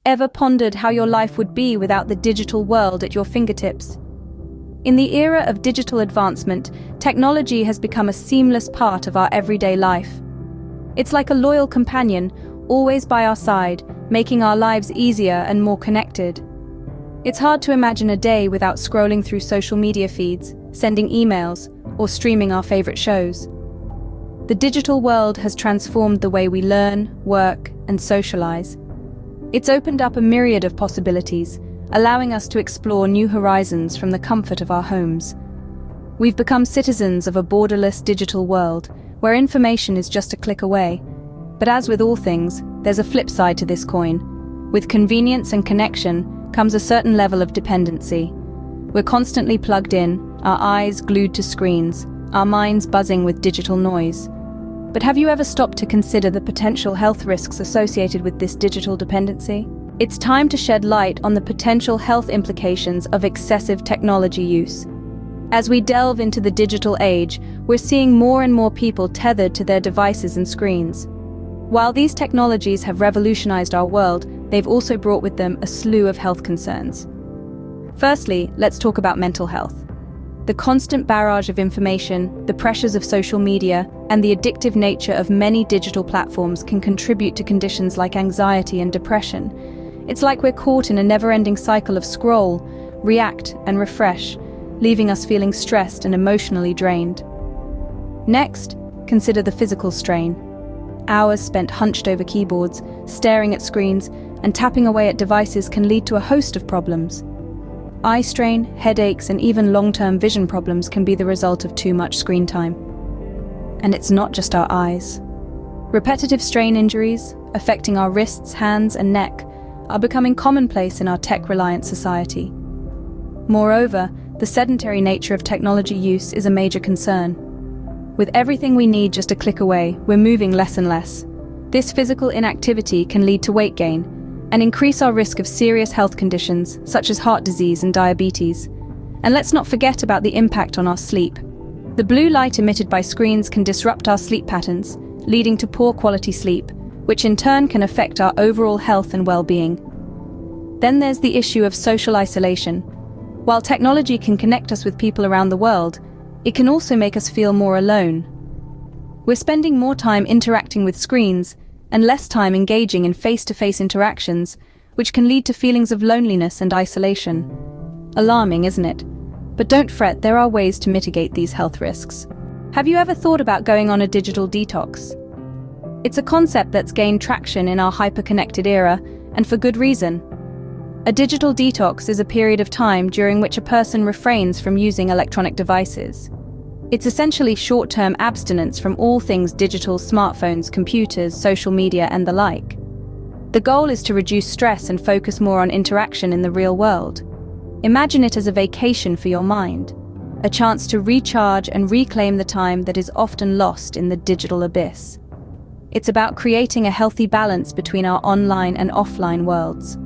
Ever pondered how your life would be without the digital world at your fingertips? In the era of digital advancement, technology has become a seamless part of our everyday life. It's like a loyal companion, always by our side, making our lives easier and more connected. It's hard to imagine a day without scrolling through social media feeds, sending emails, or streaming our favorite shows. The digital world has transformed the way we learn, work, and socialize. It's opened up a myriad of possibilities, allowing us to explore new horizons from the comfort of our homes. We've become citizens of a borderless digital world, where information is just a click away. But as with all things, there's a flip side to this coin. With convenience and connection comes a certain level of dependency. We're constantly plugged in, our eyes glued to screens, our minds buzzing with digital noise. But have you ever stopped to consider the potential health risks associated with this digital dependency? It's time to shed light on the potential health implications of excessive technology use. As we delve into the digital age, we're seeing more and more people tethered to their devices and screens. While these technologies have revolutionized our world, they've also brought with them a slew of health concerns. Firstly, let's talk about mental health. The constant barrage of information, the pressures of social media, and the addictive nature of many digital platforms can contribute to conditions like anxiety and depression. It's like we're caught in a never-ending cycle of scroll, react, and refresh, leaving us feeling stressed and emotionally drained. Next, consider the physical strain. Hours spent hunched over keyboards, staring at screens, and tapping away at devices can lead to a host of problems. Eye strain, headaches, and even long-term vision problems can be the result of too much screen time. And it's not just our eyes. Repetitive strain injuries, affecting our wrists, hands, and neck, are becoming commonplace in our tech-reliant society. Moreover, the sedentary nature of technology use is a major concern. With everything we need just a click away, we're moving less and less. This physical inactivity can lead to weight gain and increase our risk of serious health conditions such as heart disease and diabetes. And let's not forget about the impact on our sleep. The blue light emitted by screens can disrupt our sleep patterns, leading to poor quality sleep, which in turn can affect our overall health and well-being. Then there's the issue of social isolation. While technology can connect us with people around the world, it can also make us feel more alone. We're spending more time interacting with screens and less time engaging in face-to-face interactions, which can lead to feelings of loneliness and isolation. Alarming, isn't it? But don't fret, there are ways to mitigate these health risks. Have you ever thought about going on a digital detox? It's a concept that's gained traction in our hyper-connected era, and for good reason. A digital detox is a period of time during which a person refrains from using electronic devices. It's essentially short-term abstinence from all things digital: smartphones, computers, social media, and the like. The goal is to reduce stress and focus more on interaction in the real world. Imagine it as a vacation for your mind, a chance to recharge and reclaim the time that is often lost in the digital abyss. It's about creating a healthy balance between our online and offline worlds.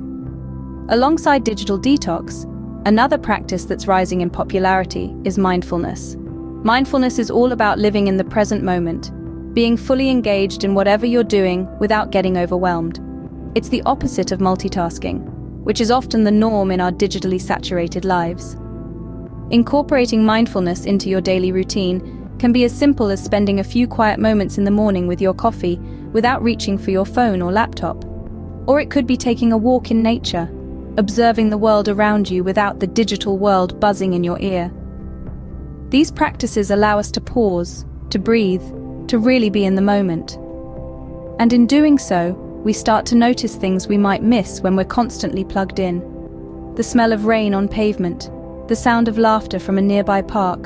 Alongside digital detox, another practice that's rising in popularity is mindfulness. Mindfulness is all about living in the present moment, being fully engaged in whatever you're doing without getting overwhelmed. It's the opposite of multitasking, which is often the norm in our digitally saturated lives. Incorporating mindfulness into your daily routine can be as simple as spending a few quiet moments in the morning with your coffee without reaching for your phone or laptop. Or it could be taking a walk in nature, observing the world around you without the digital world buzzing in your ear. These practices allow us to pause, to breathe, to really be in the moment. And in doing so, we start to notice things we might miss when we're constantly plugged in. The smell of rain on pavement, the sound of laughter from a nearby park,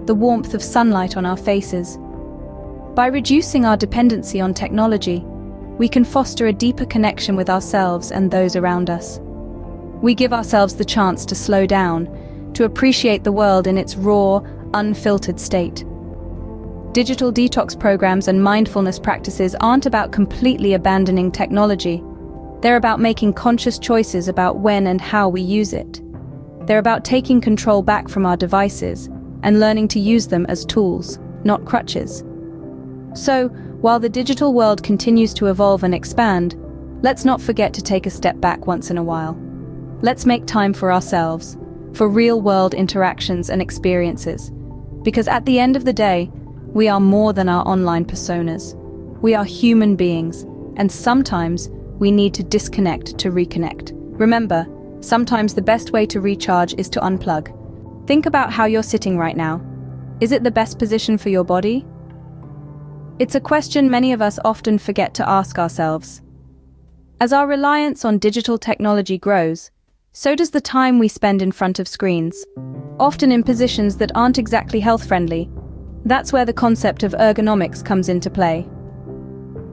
the warmth of sunlight on our faces. By reducing our dependency on technology, we can foster a deeper connection with ourselves and those around us. We give ourselves the chance to slow down, to appreciate the world in its raw, unfiltered state. Digital detox programs and mindfulness practices aren't about completely abandoning technology. They're about making conscious choices about when and how we use it. They're about taking control back from our devices and learning to use them as tools, not crutches. So, while the digital world continues to evolve and expand, let's not forget to take a step back once in a while. Let's make time for ourselves, for real-world interactions and experiences. Because at the end of the day, we are more than our online personas. We are human beings, and sometimes we need to disconnect to reconnect. Remember, sometimes the best way to recharge is to unplug. Think about how you're sitting right now. Is it the best position for your body? It's a question many of us often forget to ask ourselves. As our reliance on digital technology grows, so does the time we spend in front of screens, often in positions that aren't exactly health-friendly. That's where the concept of ergonomics comes into play.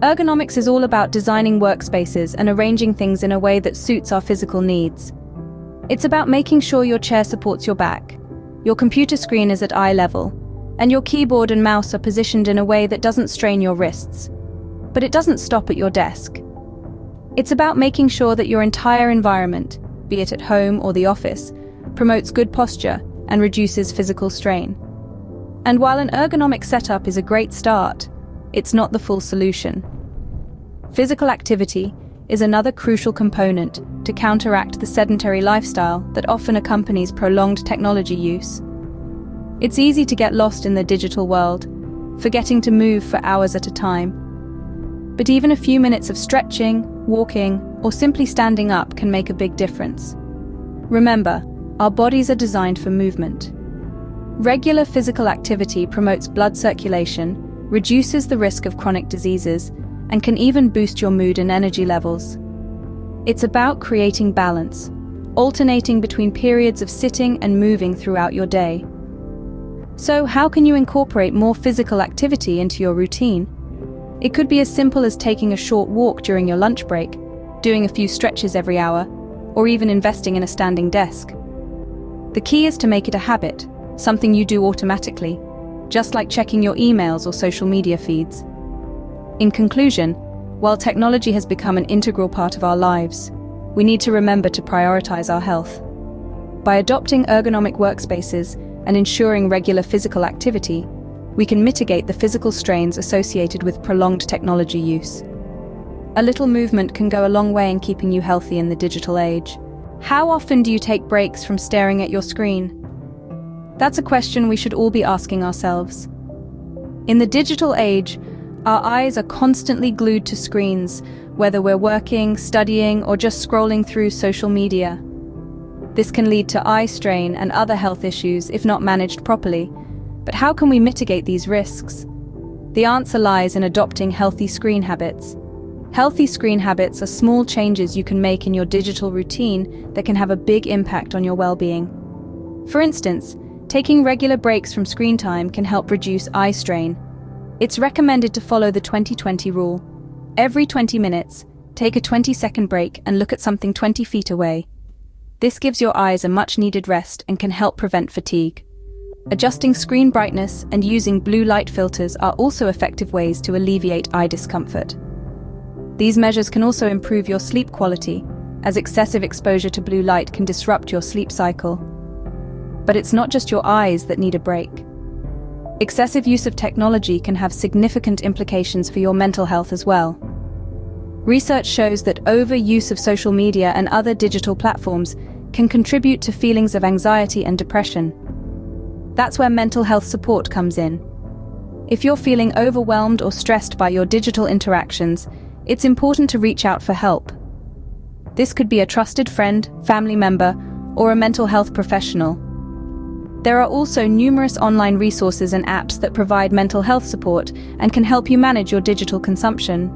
Ergonomics is all about designing workspaces and arranging things in a way that suits our physical needs. It's about making sure your chair supports your back, your computer screen is at eye level, and your keyboard and mouse are positioned in a way that doesn't strain your wrists. But it doesn't stop at your desk. It's about making sure that your entire environment, be it at home or the office, promotes good posture and reduces physical strain. And while an ergonomic setup is a great start, it's not the full solution. Physical activity is another crucial component to counteract the sedentary lifestyle that often accompanies prolonged technology use. It's easy to get lost in the digital world, forgetting to move for hours at a time. But even a few minutes of stretching, walking, or simply standing up can make a big difference. Remember, our bodies are designed for movement. Regular physical activity promotes blood circulation, reduces the risk of chronic diseases, and can even boost your mood and energy levels. It's about creating balance, alternating between periods of sitting and moving throughout your day. So, how can you incorporate more physical activity into your routine? It could be as simple as taking a short walk during your lunch break, doing a few stretches every hour, or even investing in a standing desk. The key is to make it a habit, something you do automatically, just like checking your emails or social media feeds. In conclusion, while technology has become an integral part of our lives, we need to remember to prioritize our health. By adopting ergonomic workspaces and ensuring regular physical activity, we can mitigate the physical strains associated with prolonged technology use. A little movement can go a long way in keeping you healthy in the digital age. How often do you take breaks from staring at your screen? That's a question we should all be asking ourselves. In the digital age, our eyes are constantly glued to screens, whether we're working, studying, or just scrolling through social media. This can lead to eye strain and other health issues if not managed properly. But how can we mitigate these risks? The answer lies in adopting healthy screen habits. Healthy screen habits are small changes you can make in your digital routine that can have a big impact on your well-being. For instance, taking regular breaks from screen time can help reduce eye strain. It's recommended to follow the 20-20 rule. Every 20 minutes, take a 20-second break and look at something 20 feet away. This gives your eyes a much-needed rest and can help prevent fatigue. Adjusting screen brightness and using blue light filters are also effective ways to alleviate eye discomfort. These measures can also improve your sleep quality, as excessive exposure to blue light can disrupt your sleep cycle. But it's not just your eyes that need a break. Excessive use of technology can have significant implications for your mental health as well. Research shows that overuse of social media and other digital platforms can contribute to feelings of anxiety and depression. That's where mental health support comes in. If you're feeling overwhelmed or stressed by your digital interactions, it's important to reach out for help. This could be a trusted friend, family member, or a mental health professional. There are also numerous online resources and apps that provide mental health support and can help you manage your digital consumption.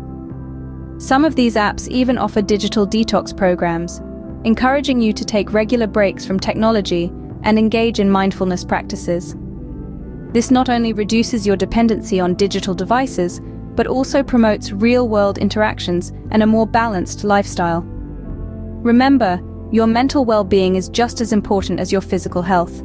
Some of these apps even offer digital detox programs, encouraging you to take regular breaks from technology and engage in mindfulness practices. This not only reduces your dependency on digital devices, but also promotes real-world interactions and a more balanced lifestyle. Remember, your mental well-being is just as important as your physical health.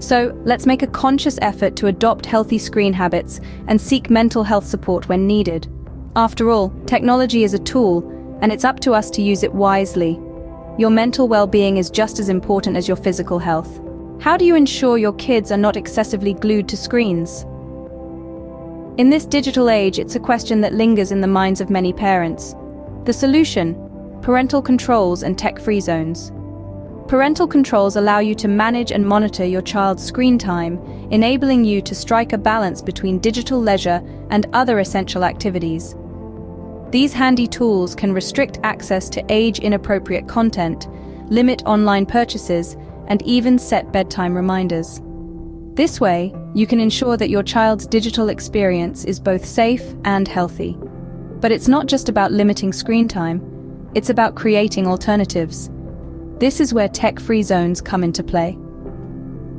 So, let's make a conscious effort to adopt healthy screen habits and seek mental health support when needed. After all, technology is a tool, and it's up to us to use it wisely. Your mental well-being is just as important as your physical health. How do you ensure your kids are not excessively glued to screens? In this digital age, it's a question that lingers in the minds of many parents. The solution? parental controls and tech-free zones. Parental controls allow you to manage and monitor your child's screen time, enabling you to strike a balance between digital leisure and other essential activities. These handy tools can restrict access to age-inappropriate content, limit online purchases, and even set bedtime reminders. This way, you can ensure that your child's digital experience is both safe and healthy. But it's not just about limiting screen time, it's about creating alternatives. This is where tech-free zones come into play.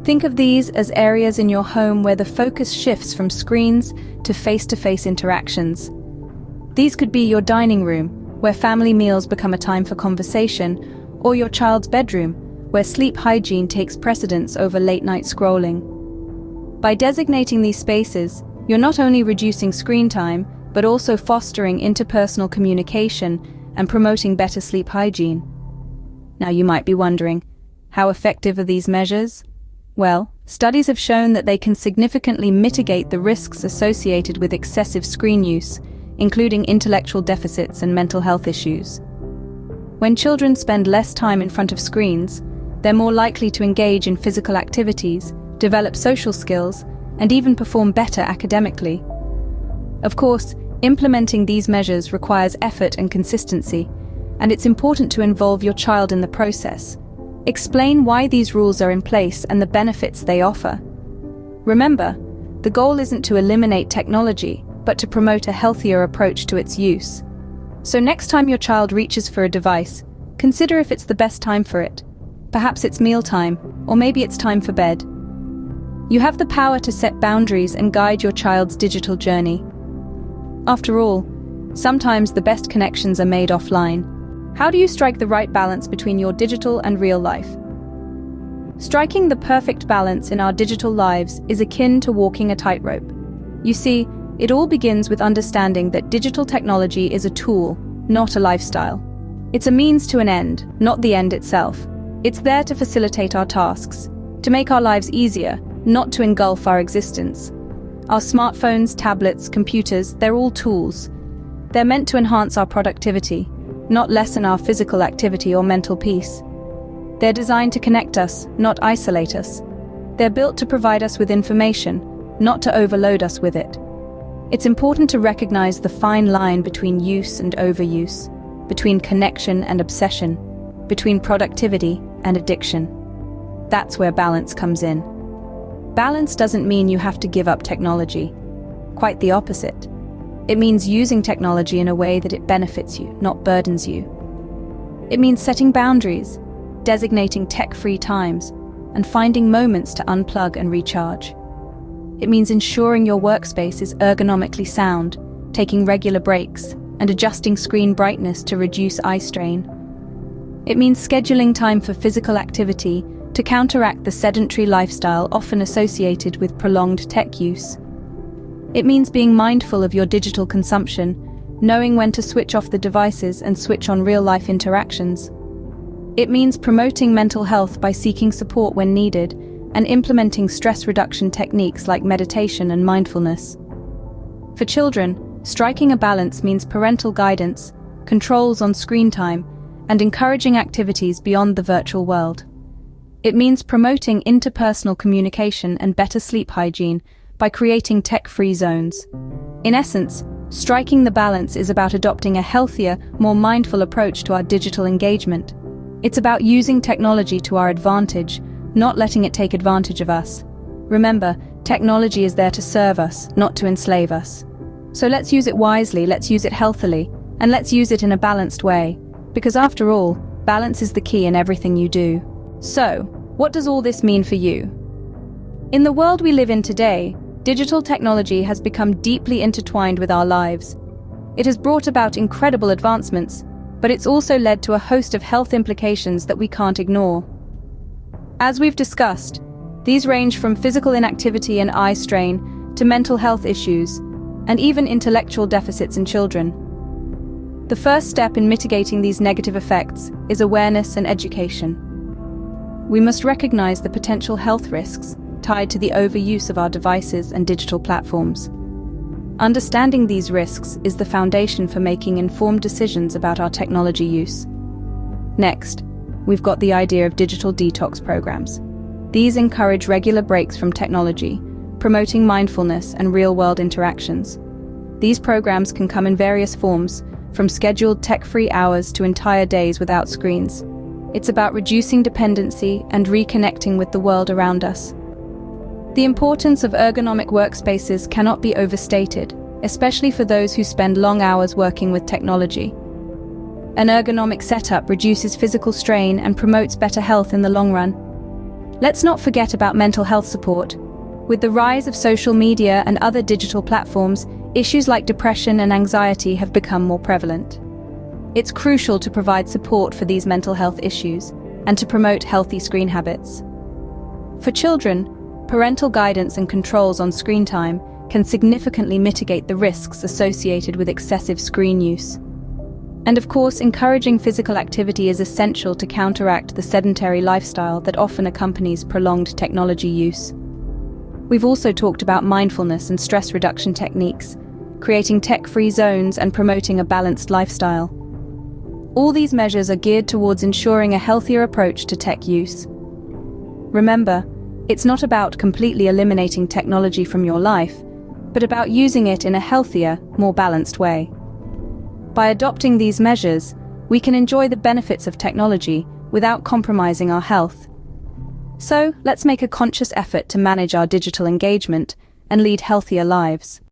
Think of these as areas in your home where the focus shifts from screens to face-to-face interactions. These could be your dining room, where family meals become a time for conversation, or your child's bedroom, where sleep hygiene takes precedence over late-night scrolling. By designating these spaces, you're not only reducing screen time, but also fostering interpersonal communication and promoting better sleep hygiene. Now you might be wondering, how effective are these measures? Well, studies have shown that they can significantly mitigate the risks associated with excessive screen use, including intellectual deficits and mental health issues. When children spend less time in front of screens, they're more likely to engage in physical activities, develop social skills, and even perform better academically. Of course, implementing these measures requires effort and consistency, and it's important to involve your child in the process. Explain why these rules are in place and the benefits they offer. Remember, the goal isn't to eliminate technology, but to promote a healthier approach to its use. So next time your child reaches for a device, consider if it's the best time for it. Perhaps it's mealtime, or maybe it's time for bed. You have the power to set boundaries and guide your child's digital journey. After all, sometimes the best connections are made offline. How do you strike the right balance between your digital and real life? Striking the perfect balance in our digital lives is akin to walking a tightrope. You see, it all begins with understanding that digital technology is a tool, not a lifestyle. It's a means to an end, not the end itself. It's there to facilitate our tasks, to make our lives easier, not to engulf our existence. Our smartphones, tablets, computers, they're all tools. They're meant to enhance our productivity, not lessen our physical activity or mental peace. They're designed to connect us, not isolate us. They're built to provide us with information, not to overload us with it. It's important to recognize the fine line between use and overuse, between connection and obsession, between productivity and addiction. That's where balance comes in. Balance doesn't mean you have to give up technology. Quite the opposite. It means using technology in a way that it benefits you, not burdens you. It means setting boundaries, designating tech-free times, and finding moments to unplug and recharge. It means ensuring your workspace is ergonomically sound, taking regular breaks, and adjusting screen brightness to reduce eye strain. It means scheduling time for physical activity to counteract the sedentary lifestyle often associated with prolonged tech use. It means being mindful of your digital consumption, knowing when to switch off the devices and switch on real-life interactions. It means promoting mental health by seeking support when needed and implementing stress reduction techniques like meditation and mindfulness. For children, striking a balance means parental guidance, controls on screen time, and encouraging activities beyond the virtual world. It means promoting interpersonal communication and better sleep hygiene by creating tech-free zones. In essence, striking the balance is about adopting a healthier, more mindful approach to our digital engagement. It's about using technology to our advantage, not letting it take advantage of us. Remember, technology is there to serve us, not to enslave us. So let's use it wisely, let's use it healthily, and let's use it in a balanced way. Because after all, balance is the key in everything you do. So, what does all this mean for you? In the world we live in today, digital technology has become deeply intertwined with our lives. It has brought about incredible advancements, but it's also led to a host of health implications that we can't ignore. As we've discussed, these range from physical inactivity and eye strain to mental health issues, and even intellectual deficits in children. The first step in mitigating these negative effects is awareness and education. We must recognize the potential health risks tied to the overuse of our devices and digital platforms. Understanding these risks is the foundation for making informed decisions about our technology use. Next, we've got the idea of digital detox programs. These encourage regular breaks from technology, promoting mindfulness and real-world interactions. These programs can come in various forms, from scheduled tech-free hours to entire days without screens. It's about reducing dependency and reconnecting with the world around us. The importance of ergonomic workspaces cannot be overstated, especially for those who spend long hours working with technology. An ergonomic setup reduces physical strain and promotes better health in the long run. Let's not forget about mental health support. With the rise of social media and other digital platforms, issues like depression and anxiety have become more prevalent. It's crucial to provide support for these mental health issues and to promote healthy screen habits. For children, parental guidance and controls on screen time can significantly mitigate the risks associated with excessive screen use. And of course, encouraging physical activity is essential to counteract the sedentary lifestyle that often accompanies prolonged technology use. We've also talked about mindfulness and stress reduction techniques, creating tech-free zones and promoting a balanced lifestyle. All these measures are geared towards ensuring a healthier approach to tech use. Remember, it's not about completely eliminating technology from your life, but about using it in a healthier, more balanced way. By adopting these measures, we can enjoy the benefits of technology without compromising our health. So, let's make a conscious effort to manage our digital engagement and lead healthier lives.